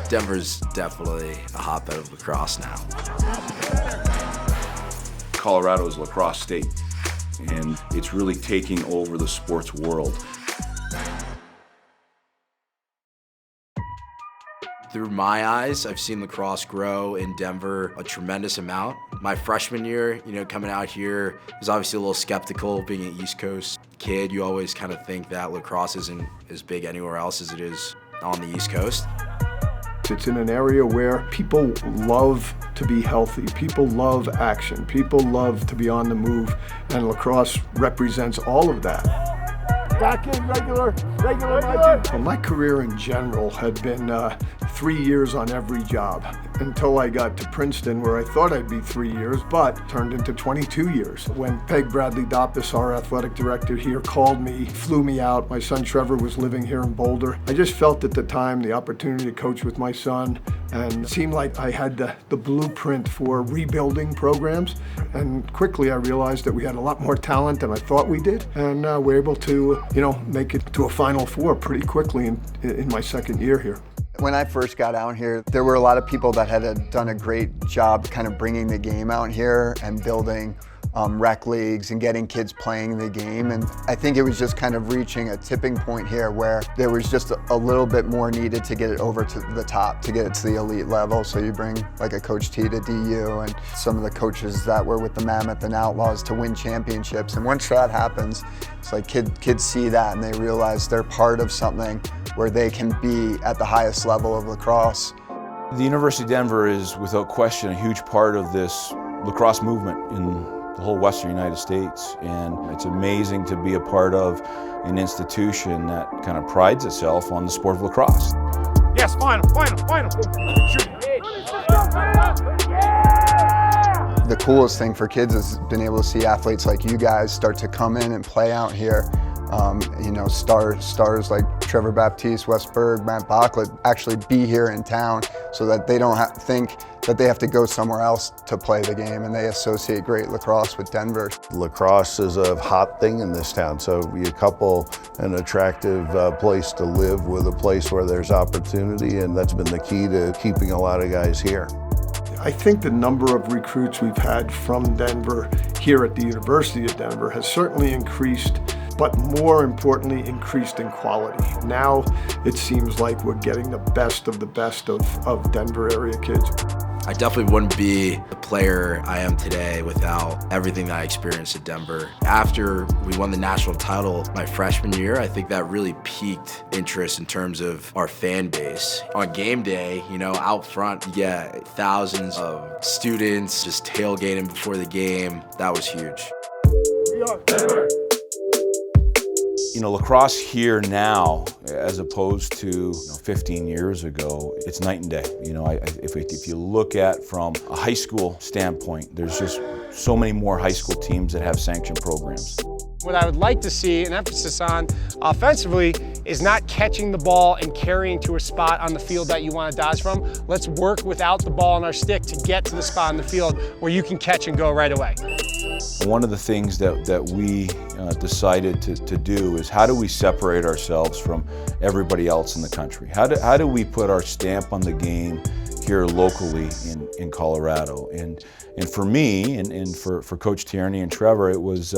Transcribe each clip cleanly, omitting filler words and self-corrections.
Denver's definitely a hotbed of lacrosse now. Colorado is lacrosse state, and it's really taking over the sports world. Through my eyes, I've seen lacrosse grow in Denver a tremendous amount. My freshman year, coming out here, was obviously a little skeptical. Being an East Coast kid, you always kind of think that lacrosse isn't as big anywhere else as it is on the East Coast. It's in an area where people love to be healthy, people love action, people love to be on the move, and lacrosse represents all of that. Back in regular. Well, my career in general had been 3 years on every job until I got to Princeton, where I thought I'd be 3 years, but turned into 22 years. When Peg Bradley-Doppis, our athletic director here, called me, flew me out. My son Trevor was living here in Boulder. I just felt at the time the opportunity to coach with my son, and it seemed like I had the blueprint for rebuilding programs. And quickly I realized that we had a lot more talent than I thought we did, and we're able to, make it to a Final Four pretty quickly in my second year here. When I first got out here, there were a lot of people that had done a great job kind of bringing the game out here and building rec leagues and getting kids playing the game. And I think it was just kind of reaching a tipping point here where there was just a little bit more needed to get it over to the top, to get it to the elite level. So you bring like a Coach T to DU and some of the coaches that were with the Mammoth and Outlaws to win championships. And once that happens, it's like kids see that and they realize they're part of something where they can be at the highest level of lacrosse. The University of Denver is, without question, a huge part of this lacrosse movement in the whole Western United States, and it's amazing to be a part of an institution that kind of prides itself on the sport of lacrosse. Yes, final. The coolest thing for kids is being able to see athletes like you guys start to come in and play out here. Stars like Trevor Baptiste, Wes Berg, Matt Bachlet actually be here in town so that they don't think that they have to go somewhere else to play the game, and they associate great lacrosse with Denver. Lacrosse is a hot thing in this town, so you couple an attractive place to live with a place where there's opportunity, and that's been the key to keeping a lot of guys here. I think the number of recruits we've had from Denver here at the University of Denver has certainly increased, but more importantly, increased in quality. Now it seems like we're getting the best of Denver area kids. I definitely wouldn't be the player I am today without everything that I experienced at Denver. After we won the national title my freshman year, I think that really piqued interest in terms of our fan base. On game day, out front, you get thousands of students just tailgating before the game. That was huge. We are Denver. Lacrosse here now, as opposed to 15 years ago, it's night and day. If you look at from a high school standpoint, there's just so many more high school teams that have sanctioned programs. What I would like to see an emphasis on offensively is not catching the ball and carrying to a spot on the field that you want to dodge from. Let's work without the ball on our stick to get to the spot on the field where you can catch and go right away. One of the things that we decided to do is how do we separate ourselves from everybody else in the country? How do we put our stamp on the game here locally in Colorado? And for me and for Coach Tierney and Trevor, it was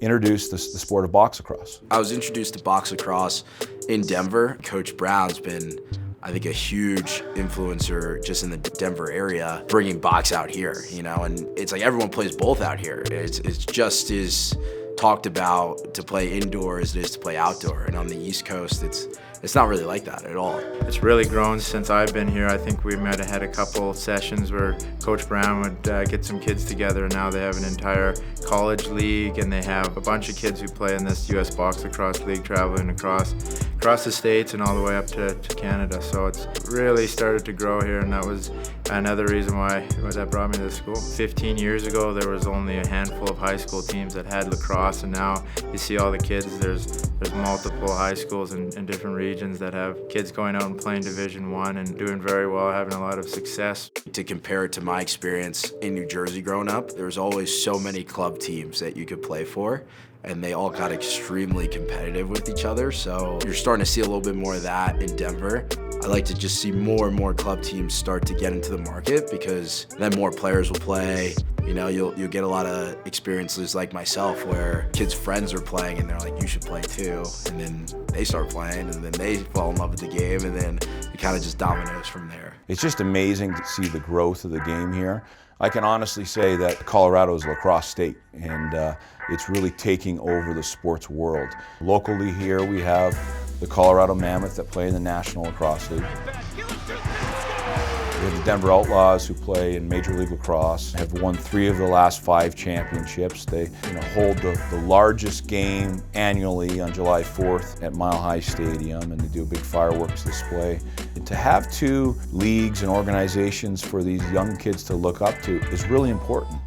introduce the sport of box lacrosse. I was introduced to box lacrosse in Denver. Coach Brown's been, I think, a huge influencer just in the Denver area, bringing box out here, and it's like everyone plays both out here. It's just as talked about to play indoor as it is to play outdoor, and on the East Coast, it's not really like that at all. It's really grown since I've been here. I think we might have had a couple sessions where Coach Brown would get some kids together, and now they have an entire college league, and they have a bunch of kids who play in this U.S. Box Lacrosse League traveling across the states and all the way up to Canada. So it's really started to grow here, and that was another reason why that brought me to the school. 15 years ago, there was only a handful of high school teams that had lacrosse, and now you see all the kids. There's multiple high schools in different regions that have kids going out and playing Division I and doing very well, having a lot of success. To compare it to my experience in New Jersey growing up, there was always so many club teams that you could play for. and they all got extremely competitive with each other. So you're starting to see a little bit more of that in Denver. I like to just see more and more club teams start to get into the market, because then more players will play. You know, you'll get a lot of experiences like myself where kids' friends are playing and they're like, you should play too. And then they start playing and then they fall in love with the game, and then it kind of just dominoes from there. It's just amazing to see the growth of the game here. I can honestly say that Colorado is a lacrosse state, and it's really taking over the sports world. Locally here we have the Colorado Mammoth that play in the National Lacrosse League. We have the Denver Outlaws, who play in Major League Lacrosse, have won 3 of the last 5 championships. They hold the largest game annually on July 4th at Mile High Stadium, and they do a big fireworks display. And to have 2 leagues and organizations for these young kids to look up to is really important.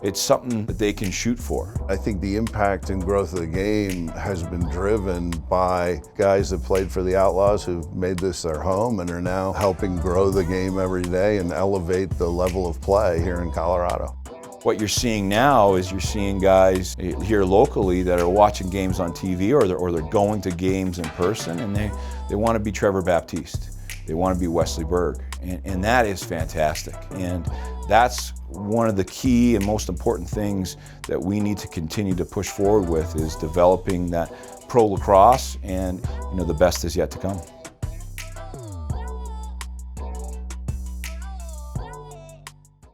It's something that they can shoot for. I think the impact and growth of the game has been driven by guys that played for the Outlaws who've made this their home and are now helping grow the game every day and elevate the level of play here in Colorado. What you're seeing now is you're seeing guys here locally that are watching games on TV, or they're going to games in person, and they want to be TREVOR Baptiste. They want to be Wesley Berg, and that is fantastic. And that's one of the key and most important things that we need to continue to push forward with, is developing that pro lacrosse, and the best is yet to come.